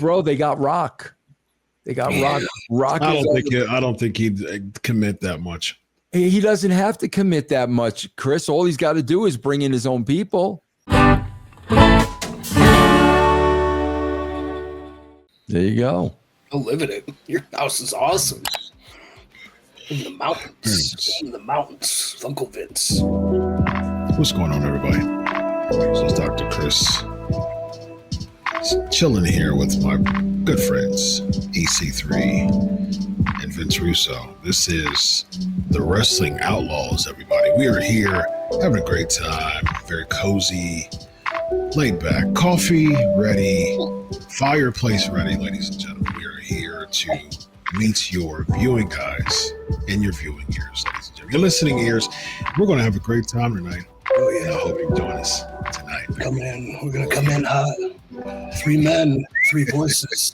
Bro, they got Rock. They got Rock. Rock. I don't think he'd commit that much. He doesn't have to commit that much, Chris. All he's got to do is bring in his own people. There you go. I'll live in it. Your house is awesome. In the mountains. In the mountains. Uncle Vince. What's going on, everybody? This is Dr. Chris. Chilling here with my good friends, EC3 and Vince Russo. This is the Wrestling Outlaws, everybody. We are here having a great time. Very cozy, laid back, coffee ready, fireplace ready, ladies and gentlemen. We are here to meet your viewing eyes and your viewing ears, ladies and gentlemen. Your listening ears. We're going to have a great time tonight. Oh, yeah. I hope you join us tonight. We're going to come in hot. 3 men, 3 voices,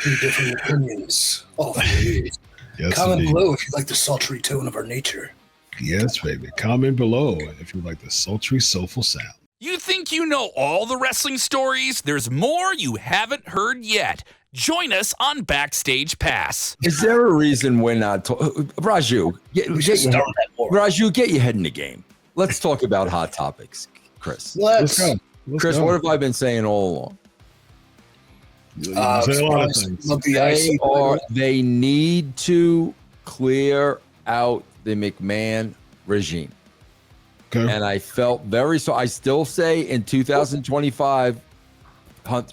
3 different opinions. All 3. Yes, comment indeed. below if you like the sultry tone of our nature. Yes, baby. Comment below if you like the sultry, soulful sound. You think you know all the wrestling stories? There's more you haven't heard yet. Join us on Backstage Pass. Is there a reason we're not Raju, Raju, get your head in the game. Let's talk about hot topics, Chris. Let's go. Chris, what have I been saying all along? Say a lot of things. They need to clear out the McMahon regime. Okay. And I felt I still say in 2025, Hunt,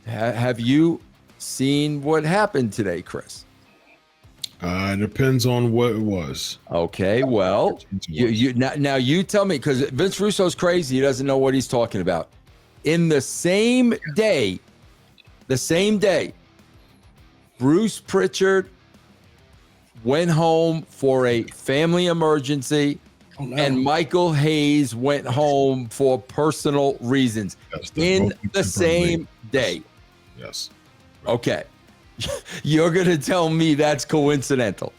have you seen what happened today, Chris? It depends on what it was. Okay, well, now you tell me, because Vince Russo's crazy. He doesn't know what he's talking about. In the same day, Bruce Pritchard went home for a family emergency, and Michael Hayes went home for personal reasons in the same day. Yes. Okay. You're going to tell me that's coincidental.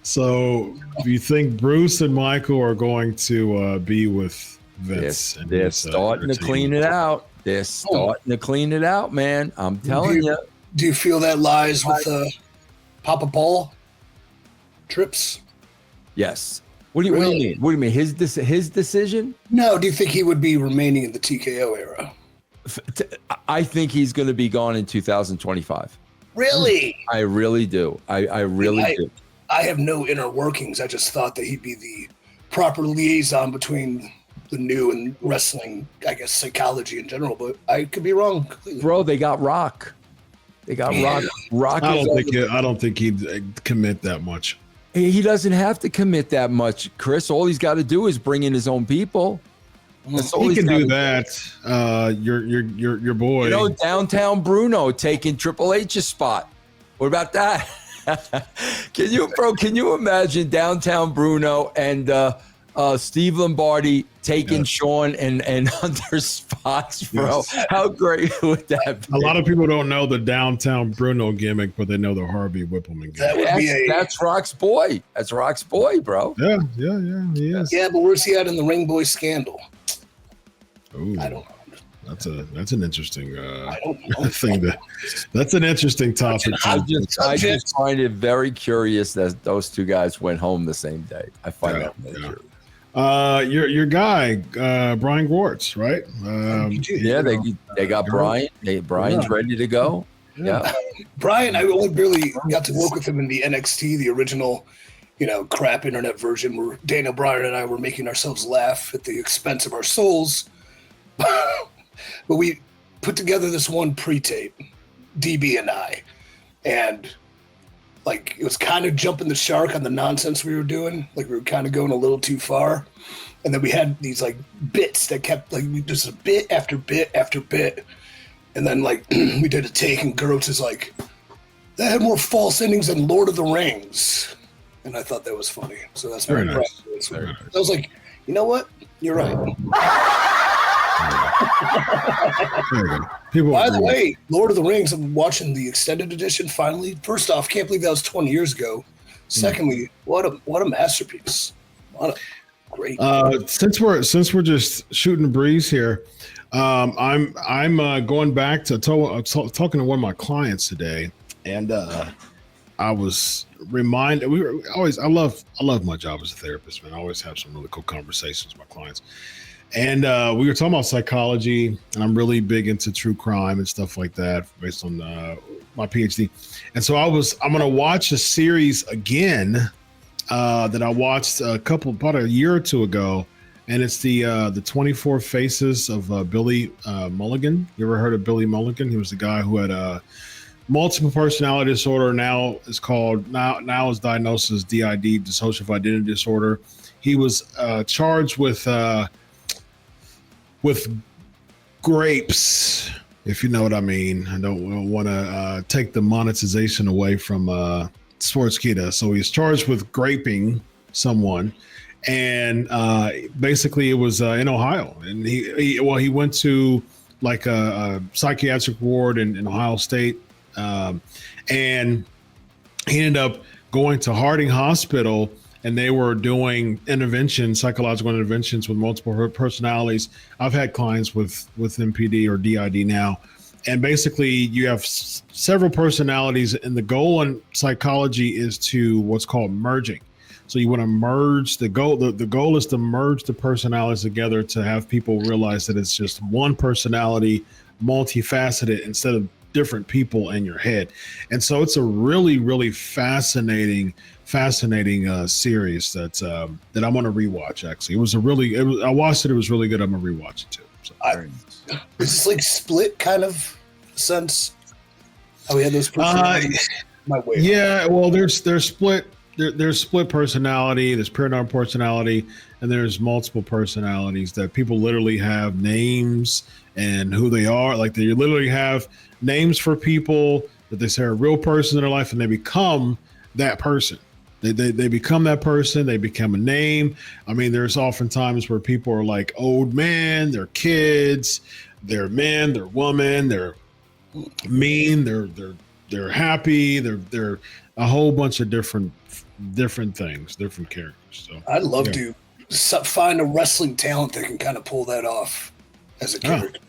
So do you think Bruce and Michael are going to be with Vince? They're starting to clean it out. They're starting to clean it out, man. I'm telling you. Do you feel that lies with Papa Paul trips? Yes. What do you mean? What do you mean? His decision? No. Do you think he would be remaining in the TKO era? I think he's going to be gone in 2025. Really? I really do. I really do. I have no inner workings. I just thought that he'd be the proper liaison between the new and wrestling, I guess, psychology in general, but I could be wrong completely. Bro, they got Rock. They got Rock. Rock. I don't think he'd commit that much. He doesn't have to commit that much, Chris. All he's got to do is bring in his own people. He can do that. Your boy. Downtown Bruno taking Triple H's spot. What about that? Can you imagine Downtown Bruno and Steve Lombardi taking Sean and Hunter's spots, bro? Yes. How great would that be? A lot of people don't know the Downtown Bruno gimmick, but they know the Harvey Whippleman gimmick. That's Rock's boy. That's Rock's boy, bro. Yeah, he is. Yeah, but where's he at in the Ring Boy scandal? Ooh, I don't know. That's an interesting thing. That's an interesting topic. I just find it very curious that those 2 guys went home the same day. I find that very curious. Your guy, Brian Gwartz, right? They got Brian. Brian's ready to go. Yeah. Brian, I only barely got to work with him in the NXT, the original, crap internet version where Daniel Bryan and I were making ourselves laugh at the expense of our souls. But we put together this one pre-tape, DB and I, and it was kind of jumping the shark on the nonsense we were doing. We were kind of going a little too far. And then we had these bits that kept just a bit after bit after bit. And then we did a take and Gertz is that had more false endings than Lord of the Rings. And I thought that was funny. So that's very nice. I was like, you know what? You're right. By the way, Lord of the Rings, I'm watching the extended edition finally. First off, can't believe that was 20 years ago. Secondly, what a masterpiece. Great. Since we're just shooting the breeze here, I'm going back to talking to one of my clients today, and I was reminded I love my job as a therapist, man. I always have some really cool conversations with my clients. And we were talking about psychology, and I'm really big into true crime and stuff like that based on my PhD. And so I'm going to watch a series again that I watched about a year or two ago. And it's the 24 Faces of Billy Mulligan. You ever heard of Billy Mulligan? He was the guy who had multiple personality disorder. Now is diagnosed as DID, dissociative identity disorder. He was charged with grapes, if you know what I mean. I don't want to take the monetization away from Sportskeeda. So he's charged with graping someone, and basically it was in Ohio, and he went to like a psychiatric ward in Ohio State, and he ended up going to Harding Hospital, and they were doing psychological interventions with multiple personalities. I've had clients with MPD or DID now, and basically you have several personalities, and the goal in psychology is to what's called merging. So you want to merge the goal. The goal is to merge the personalities together to have people realize that it's just one personality, multifaceted, instead of different people in your head. And so it's a really, really fascinating series that I'm going to rewatch. Actually, I watched it. It was really good. I'm going to rewatch it too. So, is this like Split kind of sense? How we had those personalities? Yeah. Well, there's Split. There's split personality, there's paranormal personality, and there's multiple personalities that people literally have names and who they are. Like they literally have names for people that they say are a real person in their life, and they become that person. They become that person. They become a name. I mean, there's often times where people are like old man, they're kids, they're men, they're woman, they're mean, they're happy, they're a whole bunch of different things, different characters. So I'd love to find a wrestling talent that can kind of pull that off as a character.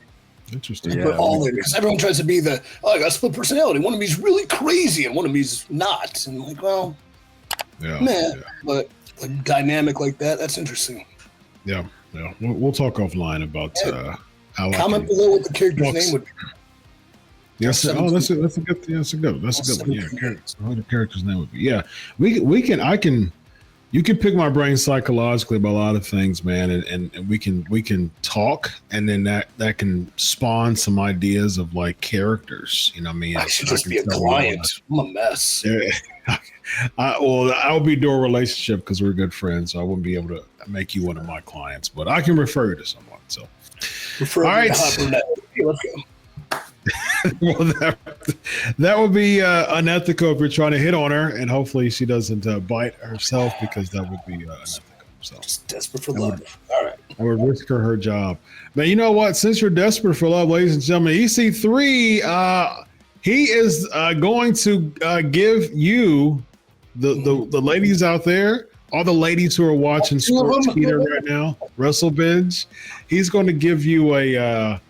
Interesting. Put all in, because everyone tries to be I got split personality. One of me's really crazy and one of me's not. And I'm like, well, but a dynamic like that's interesting. Yeah. We'll talk offline about how. Comment below what the character's name would be. Yes. That's a good. That's a good one. Yeah. What the character's name would be. Yeah. You can pick my brain psychologically about a lot of things, man, and we can talk, and then that can spawn some ideas of like characters. You know what I mean? I should just be a client. I'm a mess. Yeah. I'll be doing a relationship because we're good friends, so I wouldn't be able to make you one of my clients, but I can refer you to someone. So, all right. Okay, let's go. Well, that would be unethical if you're trying to hit on her, and hopefully she doesn't bite herself, because that would be unethical. So just desperate for love. All right, I would risk her job. But you know what? Since you're desperate for love, ladies and gentlemen, EC3, he is going to give you the ladies out there, all the ladies who are watching Sportskeeda right now, WrestleBinge. He's going to give you a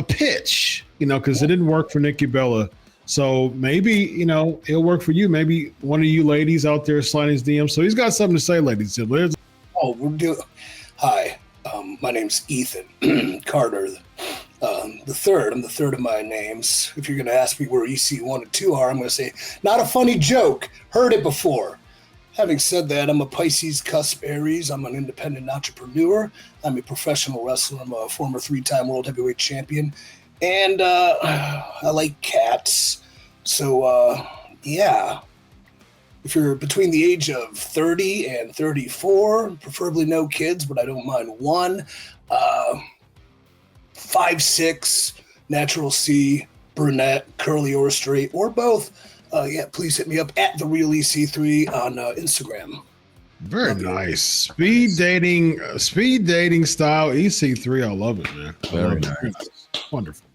pitch. Because it didn't work for Nikki Bella. So maybe, it'll work for you. Maybe one of you ladies out there sliding his DM. So he's got something to say, ladies. Hi, my name's Ethan Carter, the third. I'm the third of my names. If you're going to ask me where EC1 and 2 are, I'm going to say, not a funny joke. Heard it before. Having said that, I'm a Pisces cusp Aries. I'm an independent entrepreneur. I'm a professional wrestler. I'm a former 3-time world heavyweight champion. And I like cats. So, if you're between the age of 30 and 34, preferably no kids, but I don't mind one, 5'6", natural C, brunette, curly or straight, or both, please hit me up at TheRealEC3 on Instagram. Very nice. Speed dating style EC3. I love it, man. Very nice. Wonderful.